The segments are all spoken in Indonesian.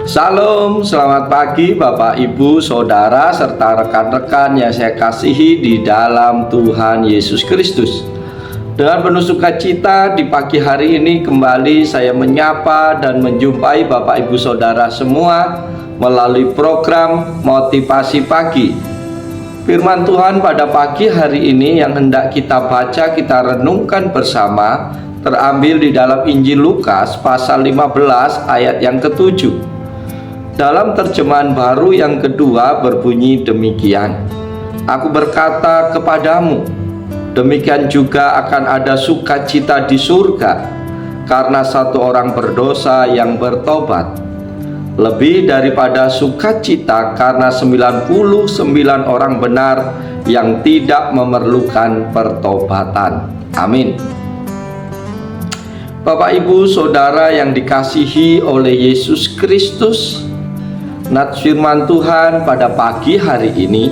Salam, selamat pagi Bapak, Ibu, Saudara, serta rekan-rekan yang saya kasihi di dalam Tuhan Yesus Kristus. Dengan penuh sukacita di pagi hari ini kembali saya menyapa dan menjumpai Bapak, Ibu, Saudara semua melalui program Motivasi Pagi. Firman Tuhan pada pagi hari ini yang hendak kita baca, kita renungkan bersama, terambil di dalam Injil Lukas pasal 15 ayat yang ke-7. Dalam terjemahan baru yang kedua berbunyi demikian, "Aku berkata kepadamu, demikian juga akan ada sukacita di surga karena satu orang berdosa yang bertobat, lebih daripada sukacita karena 99 orang benar yang tidak memerlukan pertobatan." Amin. Bapak, Ibu, Saudara yang dikasihi oleh Yesus Kristus, nats firman Tuhan pada pagi hari ini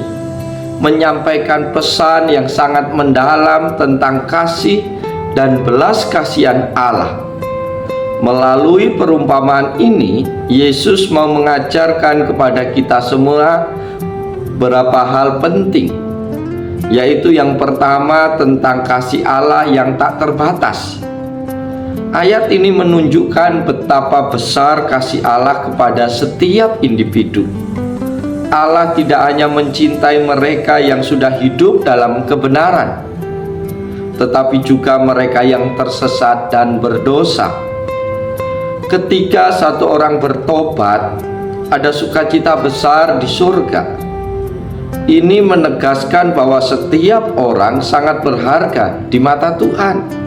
menyampaikan pesan yang sangat mendalam tentang kasih dan belas kasihan Allah. Melalui perumpamaan ini, Yesus mau mengajarkan kepada kita semua beberapa hal penting, yaitu yang pertama tentang kasih Allah yang tak terbatas. Ayat ini menunjukkan betapa besar kasih Allah kepada setiap individu. Allah tidak hanya mencintai mereka yang sudah hidup dalam kebenaran, tetapi juga mereka yang tersesat dan berdosa. Ketika satu orang bertobat, ada sukacita besar di surga. Ini menegaskan bahwa setiap orang sangat berharga di mata Tuhan.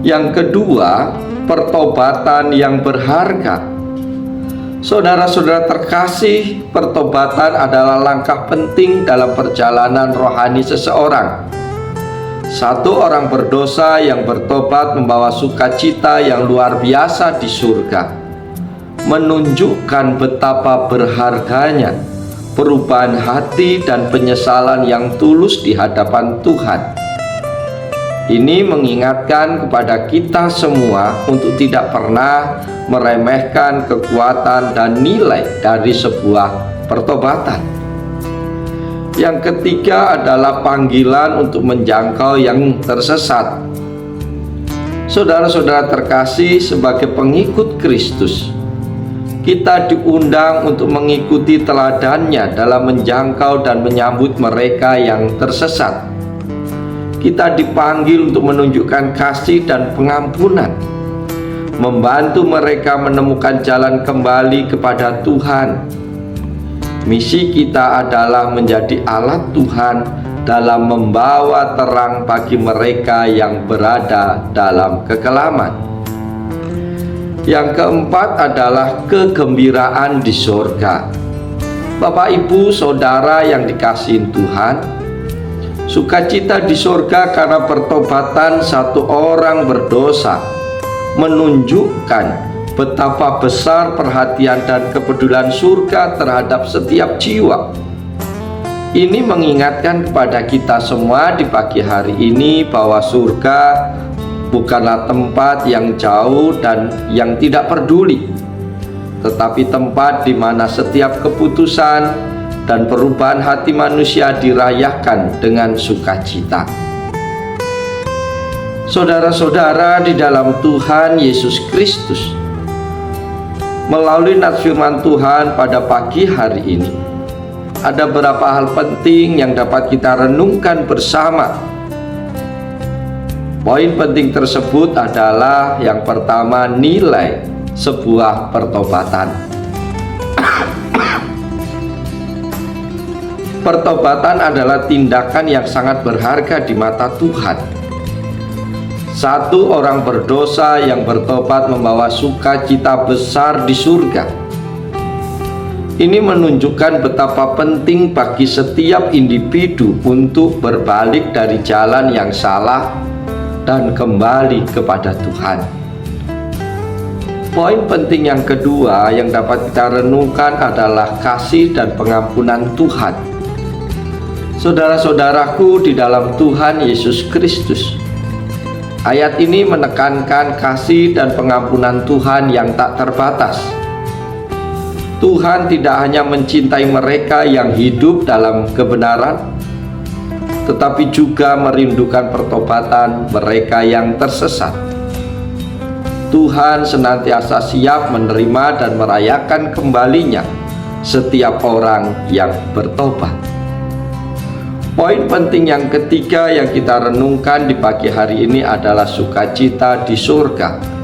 Yang kedua, pertobatan yang berharga. Saudara-saudara terkasih, pertobatan adalah langkah penting dalam perjalanan rohani seseorang. Satu orang berdosa yang bertobat membawa sukacita yang luar biasa di surga, menunjukkan betapa berharganya perubahan hati dan penyesalan yang tulus di hadapan Tuhan. Ini mengingatkan kepada kita semua untuk tidak pernah meremehkan kekuatan dan nilai dari sebuah pertobatan. Yang ketiga adalah panggilan untuk menjangkau yang tersesat. Saudara-saudara terkasih, sebagai pengikut Kristus, kita diundang untuk mengikuti teladannya dalam menjangkau dan menyambut mereka yang tersesat. Kita dipanggil untuk menunjukkan kasih dan pengampunan, membantu mereka menemukan jalan kembali kepada Tuhan. Misi kita adalah menjadi alat Tuhan dalam membawa terang bagi mereka yang berada dalam kekelaman. Yang keempat adalah kegembiraan di surga. Bapak, Ibu, Saudara yang dikasihi Tuhan, sukacita di surga karena pertobatan satu orang berdosa menunjukkan betapa besar perhatian dan kepedulian surga terhadap setiap jiwa. Ini mengingatkan kepada kita semua di pagi hari ini bahwa surga bukanlah tempat yang jauh dan yang tidak peduli, tetapi tempat di mana setiap keputusan dan perubahan hati manusia dirayakan dengan sukacita. Saudara-saudara di dalam Tuhan Yesus Kristus, melalui nats firman Tuhan pada pagi hari ini, ada beberapa hal penting yang dapat kita renungkan bersama. Poin penting tersebut adalah yang pertama, nilai sebuah pertobatan. Pertobatan adalah tindakan yang sangat berharga di mata Tuhan. Satu orang berdosa yang bertobat membawa sukacita besar di surga. Ini menunjukkan betapa penting bagi setiap individu untuk berbalik dari jalan yang salah dan kembali kepada Tuhan. Poin penting yang kedua yang dapat kita renungkan adalah kasih dan pengampunan Tuhan. Saudara-saudaraku di dalam Tuhan Yesus Kristus, ayat ini menekankan kasih dan pengampunan Tuhan yang tak terbatas. Tuhan tidak hanya mencintai mereka yang hidup dalam kebenaran, tetapi juga merindukan pertobatan mereka yang tersesat. Tuhan senantiasa siap menerima dan merayakan kembalinya setiap orang yang bertobat. Poin penting yang ketiga yang kita renungkan di pagi hari ini adalah sukacita di surga.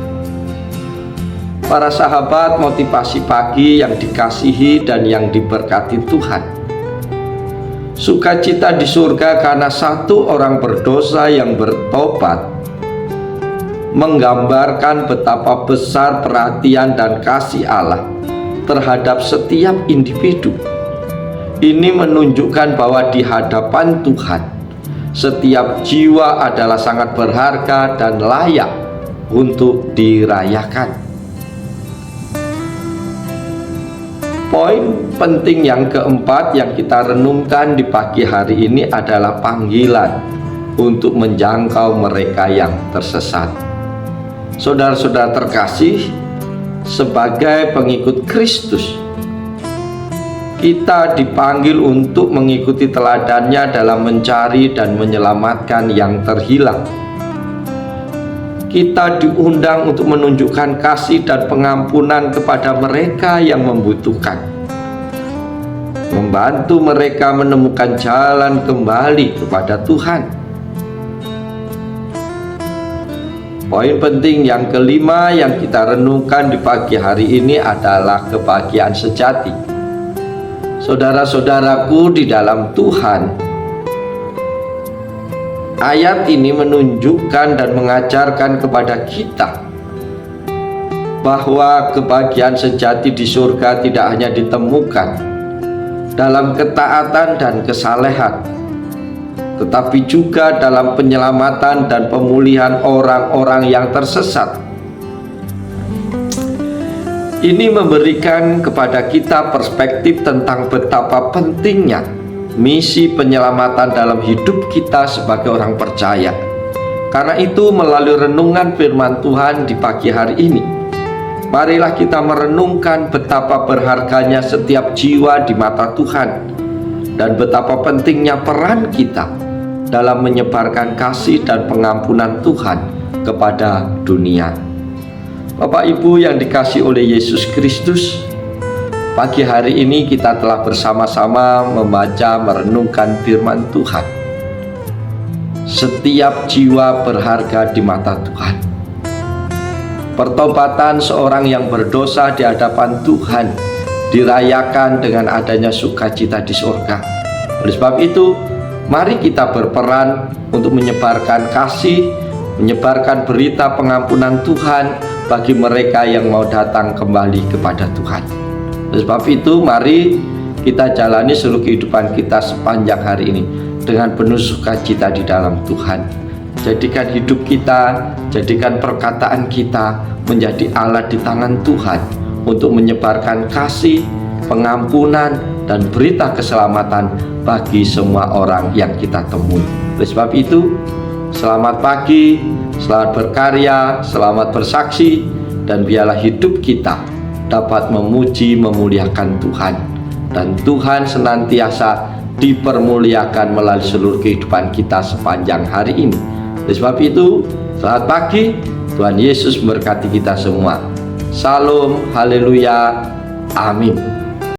Para sahabat, motivasi pagi yang dikasihi dan yang diberkati Tuhan. Sukacita di surga karena satu orang berdosa yang bertobat menggambarkan betapa besar perhatian dan kasih Allah terhadap setiap individu. Ini menunjukkan bahwa di hadapan Tuhan, setiap jiwa adalah sangat berharga dan layak untuk dirayakan. Poin penting yang keempat yang kita renungkan di pagi hari ini adalah panggilan untuk menjangkau mereka yang tersesat. Saudara-saudara terkasih, sebagai pengikut Kristus, kita dipanggil untuk mengikuti teladannya dalam mencari dan menyelamatkan yang terhilang. Kita diundang untuk menunjukkan kasih dan pengampunan kepada mereka yang membutuhkan, membantu mereka menemukan jalan kembali kepada Tuhan. Poin penting yang kelima yang kita renungkan di pagi hari ini adalah kebahagiaan sejati. Saudara-saudaraku di dalam Tuhan, ayat ini menunjukkan dan mengajarkan kepada kita bahwa kebahagiaan sejati di surga tidak hanya ditemukan dalam ketaatan dan kesalehan, tetapi juga dalam penyelamatan dan pemulihan orang-orang yang tersesat. Ini memberikan kepada kita perspektif tentang betapa pentingnya misi penyelamatan dalam hidup kita sebagai orang percaya. Karena itu, melalui renungan firman Tuhan di pagi hari ini, marilah kita merenungkan betapa berharganya setiap jiwa di mata Tuhan dan betapa pentingnya peran kita dalam menyebarkan kasih dan pengampunan Tuhan kepada dunia. Bapak Ibu yang dikasihi oleh Yesus Kristus, pagi hari ini kita telah bersama-sama membaca merenungkan firman Tuhan. Setiap jiwa berharga di mata Tuhan. Pertobatan seorang yang berdosa di hadapan Tuhan dirayakan dengan adanya sukacita di surga. Oleh sebab itu, mari kita berperan untuk menyebarkan kasih, menyebarkan berita pengampunan Tuhan bagi mereka yang mau datang kembali kepada Tuhan. Oleh sebab itu, mari kita jalani seluruh kehidupan kita sepanjang hari ini dengan penuh sukacita di dalam Tuhan. Jadikan hidup kita, jadikan perkataan kita menjadi alat di tangan Tuhan untuk menyebarkan kasih, pengampunan, dan berita keselamatan bagi semua orang yang kita temui. Oleh sebab itu, selamat pagi, selamat berkarya, selamat bersaksi, dan biarlah hidup kita dapat memuji memuliakan Tuhan, dan Tuhan senantiasa dipermuliakan melalui seluruh kehidupan kita sepanjang hari ini. Oleh sebab itu, selamat pagi, Tuhan Yesus memberkati kita semua. Salam, haleluya, amin.